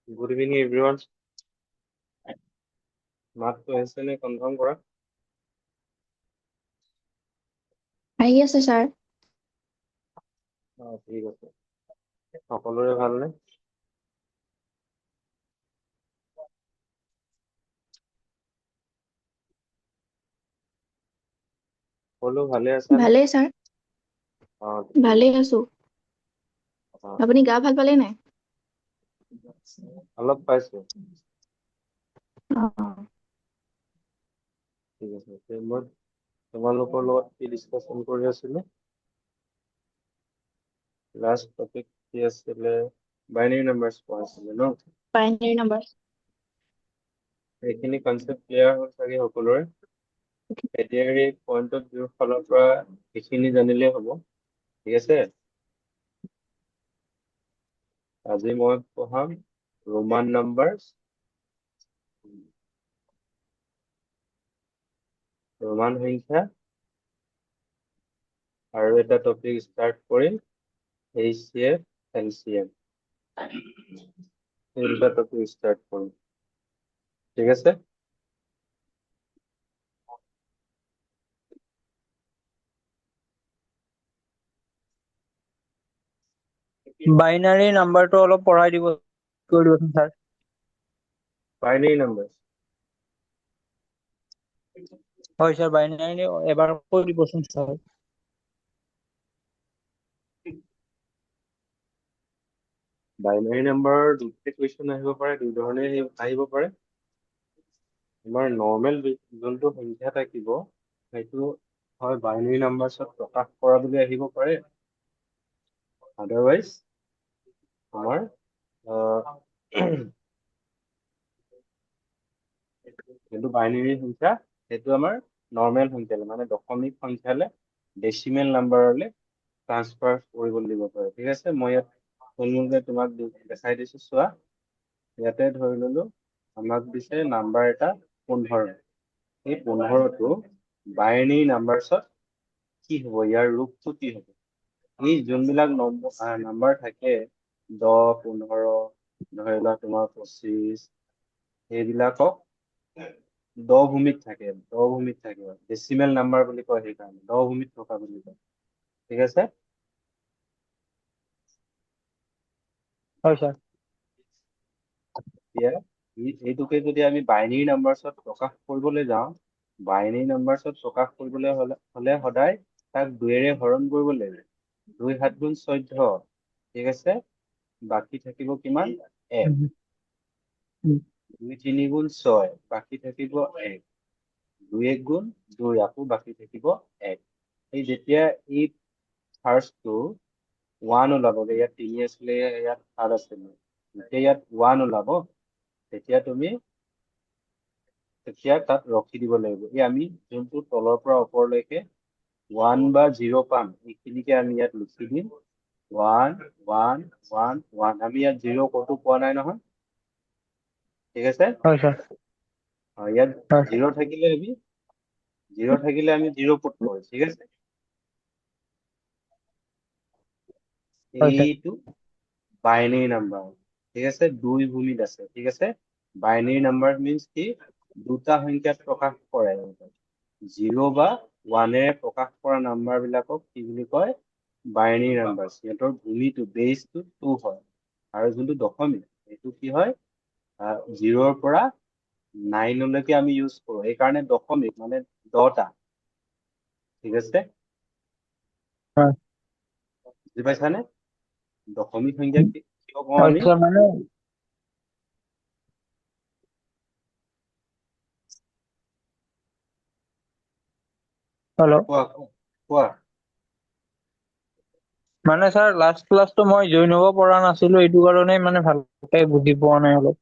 Good evening, everyone. মাতটো আহিছে নে কনফাৰ্ম কৰা? আহি আছে ছাৰ। ঠিক আছে। সকলোৰে ভালনে? সকলো ভালে আছা? ভালেই ছাৰ, ভালেই আছো। আপুনি গা ভাল পালে নাই? অলপ পাইছো। অ', ঠিক আছে। মই তোমালোকৰ লগত কি ডিছকাশ্যন কৰি আছিলো? লাষ্ট টপিক কি আছিলে? বাইনাৰী নাম্বাৰছ কোৱা আছিলে ন? Binary number. এইখিনি কনচেপ্ট ক্লিয়াৰ হ'ল চাগে সকলোৰে? এতিয়া এই পইণ্ট অফ ভিউৰ ফালৰ পৰা এইখিনি জানিলেই হ'ব। ঠিক আছে? আজি মই পঢ়াম ৰোমান নাম্বাৰছ, ৰোমান সংখ্যা, আৰু এটা টপিক ষ্টাৰ্ট কৰিম HCF, LCM। এই দুটা টপিক ষ্টাৰ্ট কৰিম। ঠিক আছে? বাইনাৰী নাম্বাৰটো অলপ পঢ়াই দিব কৰি দিবচোন ছাৰ। Binary numbers. হয় ছাৰ, বাইনাৰী এবাৰ কৈ দিবচোন ছাৰ। বাইনাৰী নাম্বাৰৰ দুটা কুৱেশ্যন আহিব পাৰে, দুই ধৰণে আহিব পাৰে। আমাৰ নৰ্মেল যোনটো সংখ্যা থাকিব সেইটো হয় বাইনাৰী নাম্বাৰছত প্ৰকাশ কৰা বুলি আহিব পাৰে, আদাৰৱাইজ আমাৰ যোনটো বাইনাৰী সংখ্যা সেইটো আমাৰ নৰ্মেল সংখ্যালে মানে দশমিক সংখ্যালে ডেচিমেল নাম্বাৰলে ট্ৰান্সফাৰ কৰিব দিব পাৰে। ঠিক আছে, মই ইয়াত থুলমূলকে তোমাক দেখাই দিছো চোৱা। ইয়াতে ধৰি ললো আমাক দিছে নাম্বাৰ এটা 15। এই 15টো বাইনাৰী নাম্বাৰছত কি হ'ব, ইয়াৰ ৰূপটো কি হ'ব? এই যোনবিলাক নাম্বাৰ থাকে 10, 15, ধৰি লোৱা তোমাৰ 25, সেইবিলাকক দ ভূমিত থাকে, ডেচিমেল নাম্বাৰ বুলি কয়, সেইকাৰণে দ ভূমিত থকা বুলি কয়। ঠিক আছে? হয় ছাৰ। এতিয়া এইটোকে যদি আমি বাইনাৰী নাম্বাৰছত প্ৰকাশ কৰিবলৈ যাওঁ, বাইনাৰী নাম্বাৰছত প্ৰকাশ কৰিবলৈ হলে সদায় তাক 2ৰে হৰণ কৰিব লাগিব। 2 × 7 = 14। ঠিক আছে, বাকী থাকিব কিমান? 1। 2 × 3 = 6, বাকী থাকিব 1। 2 × 1 = 2, আকৌ বাকী থাকিব 1। এই যেতিয়া এই ফাৰ্ষ্টটো 1 ওলাব, ইয়াত 3 আছিলে, ইয়াত 7 আছিলে, যেতিয়া ইয়াত 1 ওলাব তেতিয়া তাত ৰখি দিব লাগিব। এই আমি যোনটো তলৰ পৰা ওপৰলৈকে 1 বা 0 পাম, এইখিনিকে আমি ইয়াত লিখি দিম 1 1 1 1। আমি ইয়াত 0 ক'তো পোৱা নাই নহয়। ঠিক আছে? হয় ছাৰ। ইয়াত 0 থাকিলে আমি 0 পুট কৰো। ঠিক আছে? এইটো বাইনাৰী নাম্বাৰ। ঠিক আছে, 2 ভূমিত আছে। ঠিক আছে, বাইনাৰী নাম্বাৰ মিন্স কি, দুটা সংখ্যাত প্ৰকাশ কৰে। 0 বা 1ৰে প্ৰকাশ কৰা নাম্বাৰ বিলাকক কি বুলি কয়? Binary number. সিহঁতৰ ভূমিটো বেছটো 2 হয়, আৰু যোনটো দশমিক সেইটো কি হয়? 0ৰ পৰা 9লৈকে আমি ইউজ কৰো, সেইকাৰণে দশমিক মানে 10টা। ঠিক আছে, বুজি পাইছানে? দশমিক সংখ্যা কিয় কওঁ আমি? মানে হেল্ল', কোৱা। মানে ছাৰ লাষ্ট ক্লাছটো মই জইন হ'ব পৰা নাছিলো, এইটো কাৰণে মানে ভালকে বুজি পোৱা নাই অলপ।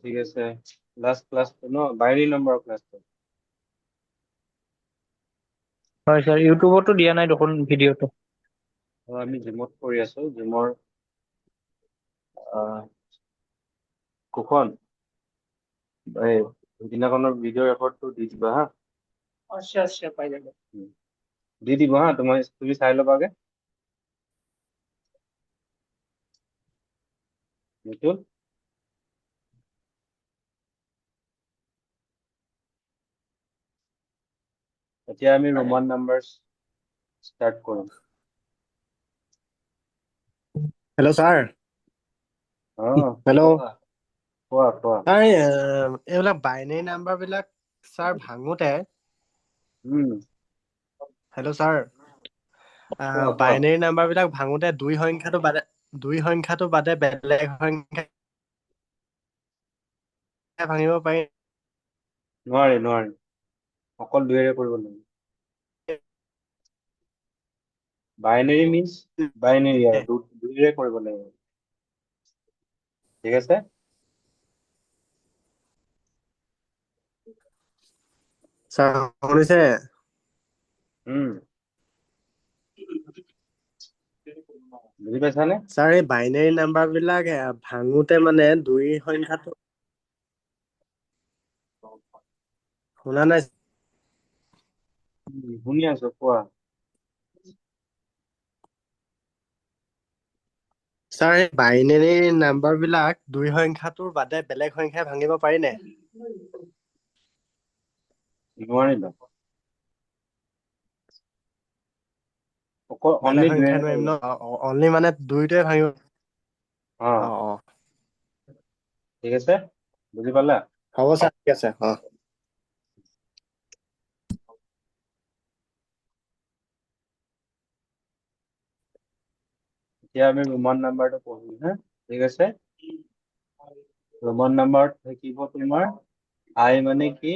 ঠিক আছে, লাষ্ট ক্লাছটো ন বাইনাৰী নাম্বাৰৰ ক্লাছটো? হয় ছাৰ, ইউটিউবতো দিয়া নাই দেখোন ভিডিঅ'টো। আমি জিমত কৰি আছো, জিমৰ কুখন এই সিদিনাখনৰ ভিডিঅ' ৰেকৰ্ডটো দি দিবা হা। পাই যাব। দি দিব হা, তুমি চাই ল'বাগে। মিতুল এতিয়া আমি ৰোমান নাম্বাৰ ষ্টাৰ্ট কৰিম হেল্ল' ছাৰ হেল্ল' কোৱা ছাৰ এইবিলাক বাইনেৰী নাম্বাৰ বিলাক ছাৰ ভাঙোতে উম হেল্ল' ছাৰ কোৱা বাইনেৰী নাম্বাৰ বিলাক ভাঙোতে দুই সংখ্যাটো বাদে বেলেগ সংখ্যা ভাঙিব পাৰি নোৱাৰি অকল দুইৰে কৰিব লাগিব বাইনেৰী মিন্স বাইনেৰী আৰু দুইৰে কৰিব লাগিব ঠিক আছে ছাৰ শুনিছে উম বুজি পাইছানে ছাৰ এই বাইনেৰী নাম্বাৰ বিলাক ভাঙোতে মানে দুই সংখ্যাটো শুনা নাই শুনি আছো কোৱা ছাৰ এই বাইনেৰী নাম্বাৰ বিলাক দুই সংখ্যাটোৰ বাদে বেলেগ সংখ্যাই ভাঙিব পাৰি নে নোৱাৰিবা অকল বেলেগ অনলি সংখ্যাই দুইৰে নোৱাৰিম পাৰিবা ন অনলি মানে দুইটোৱে ভাঙিব অ অ ঠিক আছে বুজি পালা হ'ব ছাৰ ঠিক আছে এতিয়া আমি ৰোমান নাম্বাৰটো পঢ়িম হা ঠিক আছে ৰোমান নাম্বাৰত থাকিব তোমাৰ আই মানে কি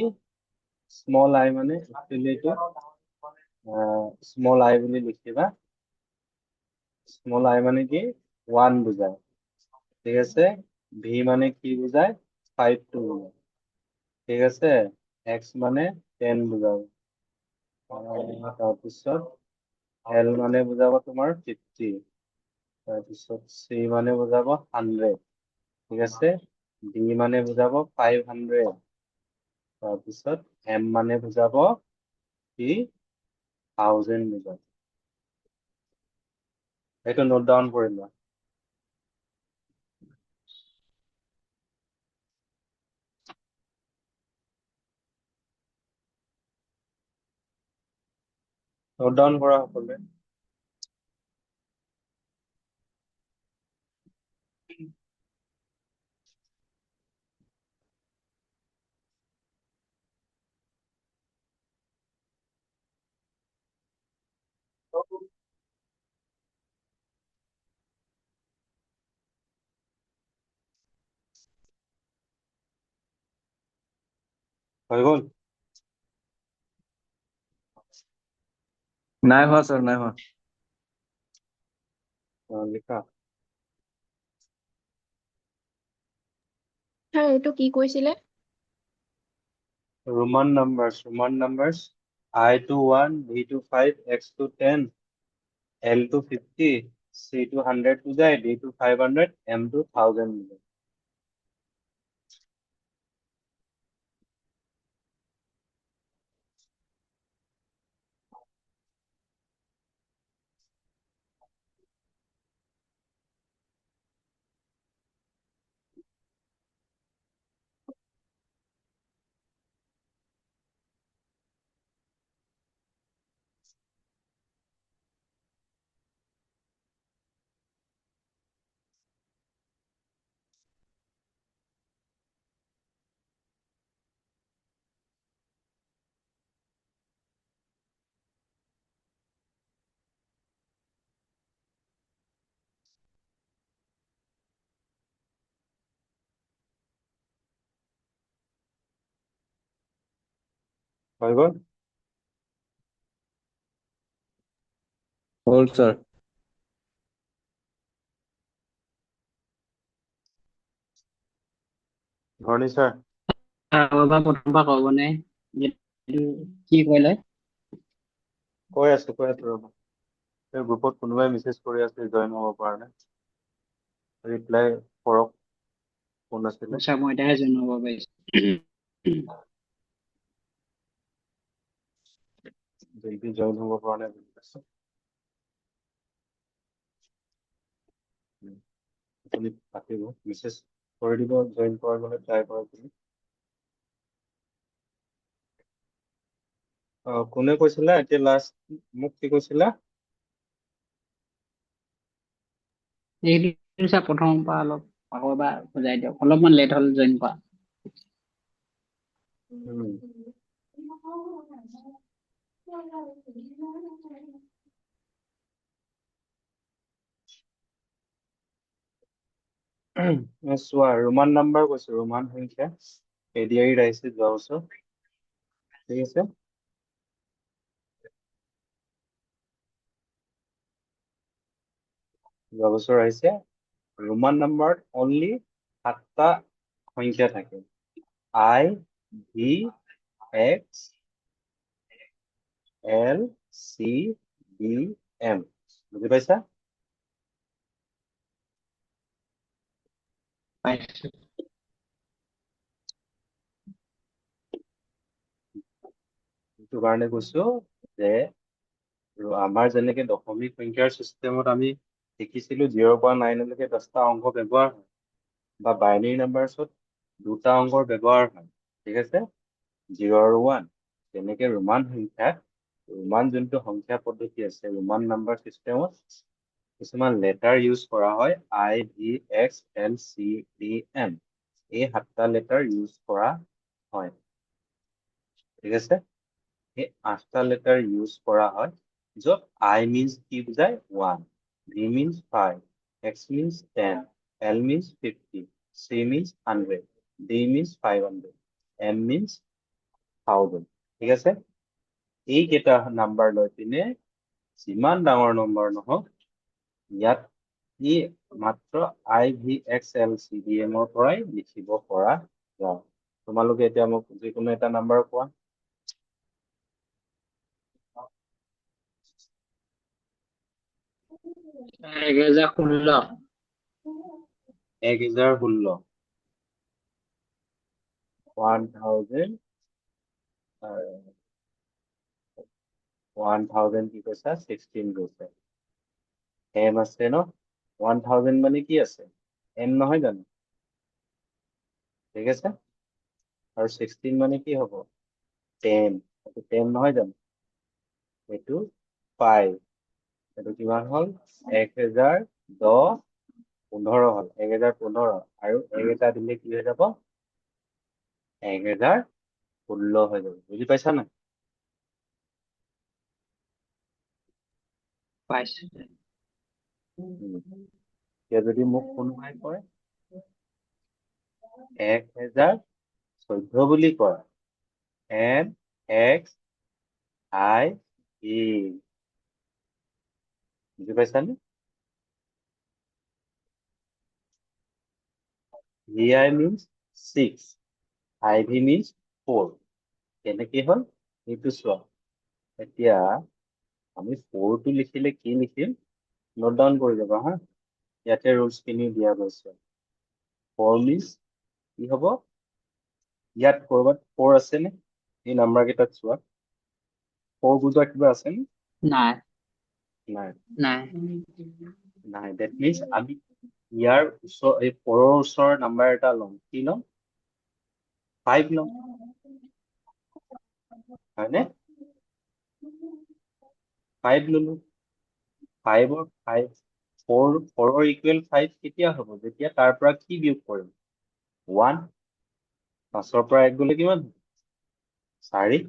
স্মল আই মানে একচুৱেলি এইটো স্মল আই বুলি লিখিবা স্মল আই মানে কি 1 বুজায় ঠিক আছে ভি মানে কি বুজায় 5 বুজায় ঠিক আছে এক্স মানে 10 বুজাব তাৰপিছত এল মানে বুজাব তোমাৰ 50 তাৰপিছত চি মানে বুজাব 100 ঠিক আছে ডি মানে বুজাব 500 তাৰপিছত এম মানে বুজাব কি 1000 বুজাব এইটো নোট ডাউন কৰি লোৱা নোট ডাউন কৰা সকলোৱে হৈ গ'ল নাই হোৱা ছাৰ নাই হোৱা লিখা ছাৰ এইটো কি কৈছিলে Roman numbers I to 1 V to 5 X to 10 L to 50 C to 100 বুজায় D to 500 M to 1000 বুজায় হৈ গ'ল হ'ল ছাৰ ধৰণী ছাৰ প্ৰথমবাৰ ক'বনে কি ক'লে কৈ আছো ৰ'বা এই গ্ৰুপত কোনোবাই মেছেজ কৰি আছে জইন হ'ব পৰা নাই ৰিপ্লাই কৰক কোন আছিলে আচ্ছা মই এতিয়াহে জনাব পাৰিছো জল্দি জইন হ'ব পৰা নাই বুলি কৈছে আপুনি পাতিব মেছেজ কৰি দিব জইন কৰিবলৈ ট্ৰাই কৰক বুলি কোনে কৈছিলা এতিয়া লাষ্ট মোক কি কৈছিলা এইটো ছাৰ প্ৰথমৰ পৰা অলপ আকৌ এবাৰ বুজাই দিয়ক অলপমান লেট হ'ল জইন কৰা উম, চোৱা ৰোমান নাম্বাৰ কৈছো ৰোমান সংখ্যা এডিআৰিত আহিছে যোৱা বছৰ ঠিক আছে যোৱা বছৰ আহিছে ৰোমান নাম্বাৰত অনলি 7টা সংখ্যা থাকে I V X L C D M বুজি পাইছা পাইছো সেইটো কাৰণে কৈছো যে আমাৰ যেনেকে দশমিক সংখ্যাৰ চিষ্টেমত আমি শিকিছিলো 0 পৰা 9 লৈকে 10টা অংক ব্যৱহাৰ হয় বা বাইনাৰী নাম্বাৰছত 2টা অংকৰ ব্যৱহাৰ হয় ঠিক আছে 0 আৰু 1 তেনেকে ৰোমান সংখ্যাত ৰোমান যোনটো সংখ্যা পদ্ধতি আছে ৰোমান নাম্বাৰ চিষ্টেমত কিছুমান লেটাৰ ইউজ কৰা হয় I V X L C D M এই 7টা লেটাৰ ইউজ কৰা হয় ঠিক আছে এই 8টা লেটাৰ ইউজ কৰা হয় য'ত I means কি বুজায় 1 V means 5 X means 10 L means 50 C means 100 D means 500 M means 1000 ঠিক আছে এইকেইটা নাম্বাৰ লৈ পিনে যিমান ডাঙৰ নম্বৰ নহওক ইয়াত ই মাত্ৰ IVXLCDM ৰ পৰাই লিখিব পৰা যায় তোমালোকে এতিয়া মোক যিকোনো এটা নাম্বাৰ কোৱা 1016 1016 1000 1000 কি কৈছা 16 কৈছে M আছে ন 1000 মানে কি আছে M নহয় জানো ঠিক আছে আৰু 16 মানে কি হ'ব 10 এইটো 10 নহয় জানো এইটো 5 এইটো কিমান হ'ল 1010 15 হ'ল 1015 আৰু একেটা দিলে কি হৈ যাব 1016 হৈ যাব বুজি পাইছা নাই পাইছো এতিয়া যদি মোক কোনোবাই কয় 1014 বুলি কয় N X I E বুজি পাইছানে VI means 6 IV means 4 কেনেকে হ'ল এইটো চোৱা এতিয়া আমি 4 টো লিখিলে কি লিখিম নোট ডাউন কৰি যাবা হা ইয়াতে ৰুলছ খিনি দিয়া গৈছে 4 means কি হ'ব ইয়াত কৰবাত 4 আছে নে এই নাম্বাৰ কেইটাত চোৱা 4 বুজোৱা কিবা আছে নে নাই নাই নাই নাই that means আমি ইয়াৰ ওচৰ এই 4 ৰ ওচৰৰ নাম্বাৰ এটা ল'ম কি ল'ম 5 ল'ম হয়নে 5 ল'লো 5 ৰ 5 4 ৰ ইকুৱেল 5 কেতিয়া হ'ব যেতিয়া তাৰ পৰা কি বিয়োগ কৰিম 1 5 ৰ পৰা 1 গ'লে কিমান 4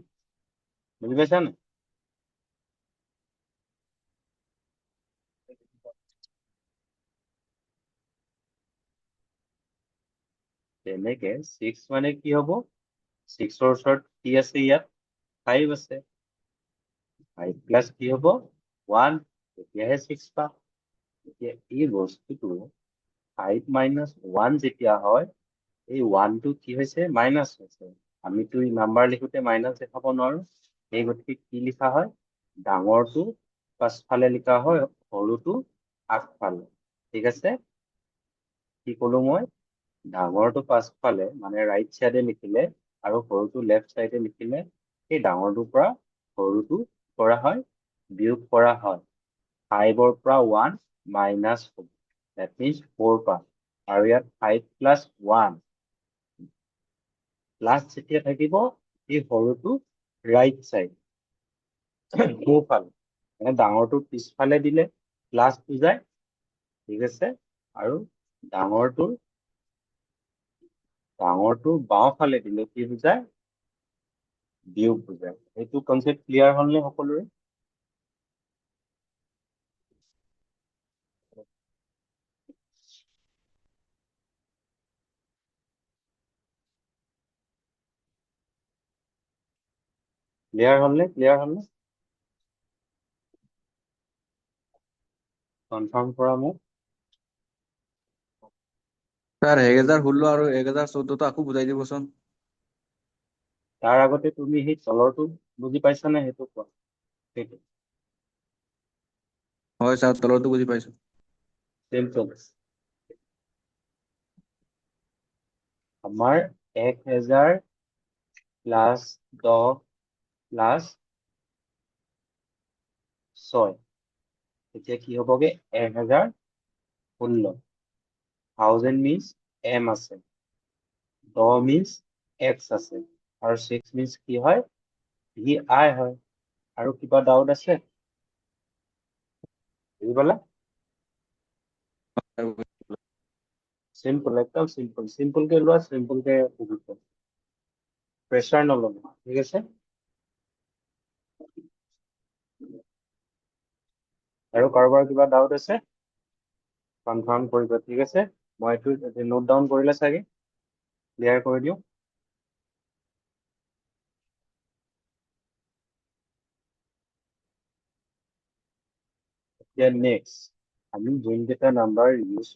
বুজি পাইছা নাই তেনেকে 6 মানে কি হ'ব 6 ৰ ওচৰত কি আছে ইয়াত 5 আছে 5 প্লাস কি হ'ব 1 তেতিয়াহে 6 পাম এতিয়া এই বস্তুটো 5 minus 1 যেতিয়া হয় এই 1 টো কি হৈছে মাইনাস হৈছে আমিতো এই নাম্বাৰ লিখোতে মাইনাস দেখাব নোৱাৰো এই গতিকে কি লিখা হয় ডাঙৰটো পাছফালে লিখা হয় সৰুটো আগফালে ঠিক আছে কি ক'লো মই ডাঙৰটো পাছফালে মানে ৰাইট চাইডে লিখিলে আৰু সৰুটো লেফট চাইডে লিখিলে সেই ডাঙৰটোৰ পৰা সৰুটো কৰা হয় বিয়োগ কৰা হয় 5 ৰ পৰা 1 মাইনাস হ'ব that means 4 পাম আৰু ইয়াত 5 প্লাছ 1 প্লাছ যেতিয়া থাকিব এই সৰুটো ৰাইট চাইড সোঁফালে মানে ডাঙৰটো পিছফালে দিলে প্লাছ বুজায়, ঠিক আছে, আৰু ডাঙৰটোৰ বাওঁফালে দিলে কি বুজায়, বিয়োগ বুজায়। এইটো কনচেপ্ট ক্লিয়াৰ হ'লনে সকলোৰে? ক্লিয়াৰ হ'লনে? কনফাৰ্ম কৰা মোক। স্যাৰ 1016 আৰু 1014 আকৌ বুজাই দিবচোন। তাৰ আগতে তুমি সেই তলৰটো বুজি পাইছানে সেইটো কোৱা। সেইটো হয় স্যাৰ, তলৰটো বুজি পাইছো। চিম্পল। আমাৰ 1000 প্লাছ 10 প্লাছ 6 এতিয়া কি হ'বগে 1016 1000 মিন্স m আছে, 10 মিন্স x আছে, আৰু 6 মিন্স কি হয়, vi হয়। আৰু কিবা ডাউট আছে? বুজি পালা? চিম্পল, একদম চিম্পল। চিম্পলকে লোৱা, চিম্পলকে বুজি পোৱা, প্ৰেছাৰ নল'বা, ঠিক আছে। আৰু কাৰোবাৰ কিবা ডাউট আছে কনফাৰ্ম কৰিবা, ঠিক আছে। মই এইটো নোট ডাউন কৰিলে চাগে, ক্লিয়াৰ কৰি দিওঁ। এতিয়া নেক্সট আমি যোনকেইটা নাম্বাৰ ইউজ